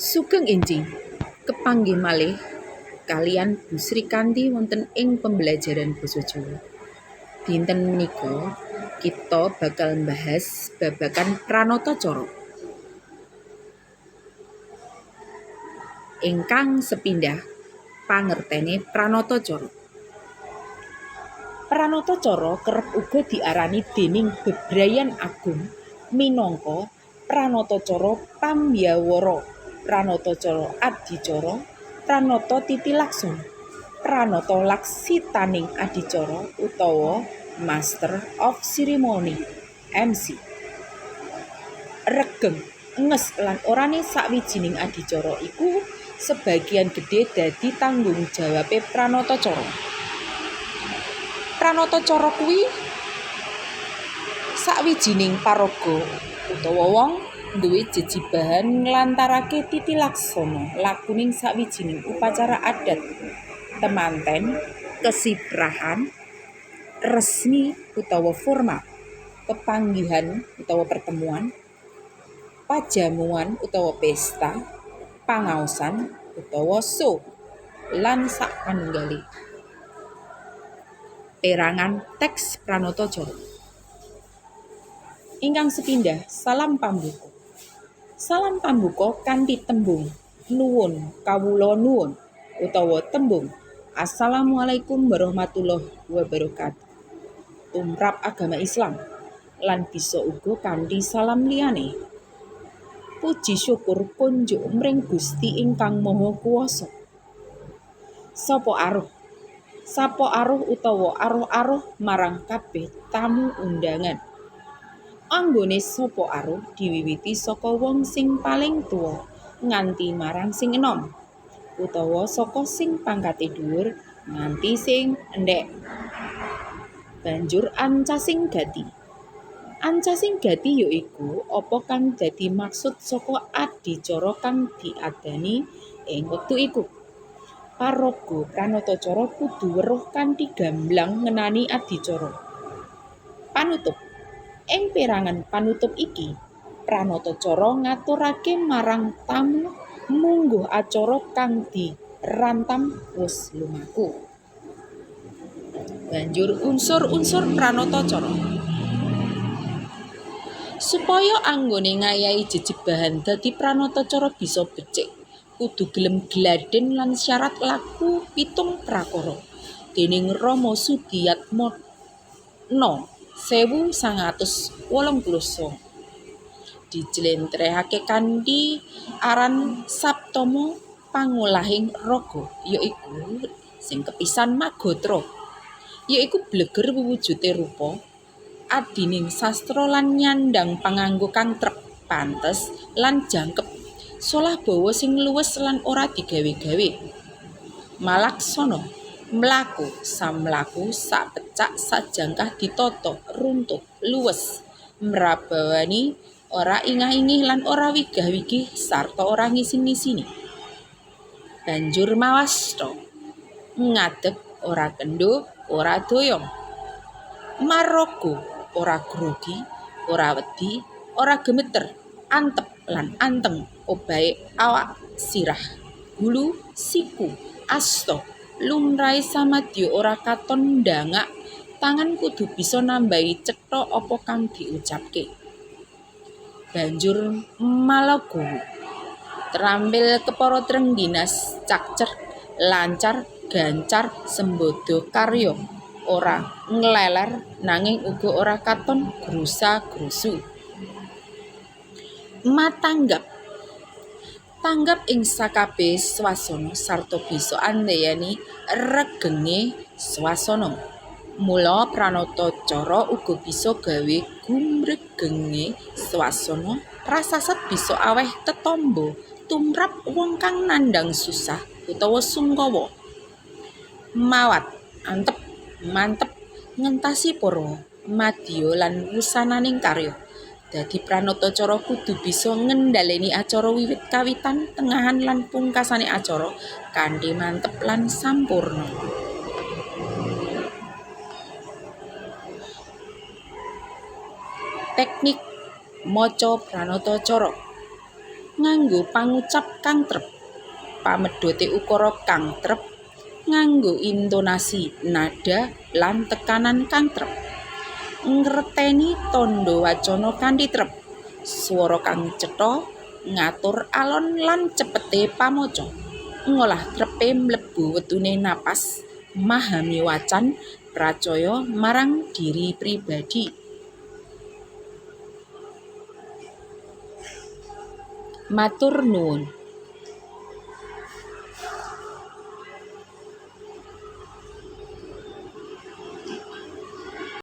Sugeng enjing kepanggih malih kalian Bu Sri Kanti wonten ing pembelajaran basa Jawa. Dinten menika kita bakal membahas babagan pranata cara. Ingkang sepindah pangertene pranata cara. Pranata cara kerep uga diarani déning bebrayan agung minangka pranata cara pambyawara, pranata cara adicara, pranata titilaksana, pranata laksitaning adicara utawa Master of Ceremony MC. Regeng, nges lan orane sawijining adicara iku sebagian gedhe dadi tanggung jawabe pranata cara. Pranata cara kuwi sawijining paraga utawa wong duwe jejibahan nglantarake titilaksana lakuning sawijining upacara adat, temanten, kesibrahan, resmi utawa formal, pepanggihan utawa pertemuan, pajamuan utawa pesta, pangaosan utawa show, lan sapanunggale. Perangan teks pranata cara. Ingkang sepindah salam pambuka. Salam pambuka kanthi tembung nuwun kawula nuwun utawa tembung Assalamualaikum warahmatullahi wabarakatuh. Tumrap agama Islam lan bisa uga kanthi salam liyane. Puji syukur kunjuk mring Gusti ingkang Maha Kuwasa. Sapa aruh utawa aruh-aruh marang kabeh tamu undangan. Anggone sapa aruh diwiwiti saka wong sing paling tuwa nganti marang sing enom, utawa saka sing pangkate dhuwur nganti sing endhek. Banjur ancasing gati. Ancasing gati yaiku apa kang dadi maksud saka adicara kang diadani ing wektu iku. Paraga pranata cara kudu weruh kanthi gamblang ngenani adicara. Panutup. Ing perangan panutup iki, pranata cara ngaturake marang tamu mungguh acara kang dirantam wis lumaku. Banjur unsur-unsur pranata cara. Supaya anggone ngayahi jejebahan dadi pranata cara bisa becik, kudu gelem gladhen lan syarat laku 7 prakara. Déning Rama Sudiyatmana 1989 dijlentrehake kanthi aran Saptama Pangolahing Raga, yaiku sing kepisan Magatra, yaiku bleger wuwujude rupa, adining sastra lan nyandang panganggo kang trep, pantes lan jangkep, solah bawa sing luwes lan ora digawe-gawe. Malaksana, mlaku, samlaku, sapecak, sajangkah ditata, runtut, luwes, mrabawani, ora ingah-ingih lan ora wigah-wigih sarta ora ngisin-ngisini. Banjur mawasta, ngadeg, ora kendho, ora doyong. Maraga, ora grogi, ora wedi, ora gemeter, antep lan anteng, obahe awak, sirah, gulu, siku, asta, lumrahe samadya ora katon ndangak, tangan kudu bisa nambahi cetha apa kang diucapke. Banjur malagowo, terampil kepara trengginas, cakcer, lancar, gancar, sembada karya. Ora ngleler nanging uga ora katon grusa-grusu. Matanggap. Tanggap ing sakabeh swasana sarta bisa andayani regenge swasana. Mula pranata cara uga bisa gawe gumregenge swasana. Prasasat bisa aweh tetamba tumrap wong kang nandhang susah utawa sungkawa. Mawat, antep, mantep, ngentasi para madya lan wusananing karya. Dadi pranata cara kudu bisa ngendhaleni acara wiwit kawitan, tengahan lan pungkasane acara kanthi mantep lan sampurna. Teknik maca pranata cara. nganggo pangucap kang trep, pamedhote ukara kang trep, nganggo intonasi nada lan tekanan kang trep, ngreteni tandha wacana kanthi trep, swara kang cetha, ngatur alon lan cepete pamaca, ngolah trepe mlebu wetune napas, memahami wacan, pracaya marang diri pribadi. Matur nuwun.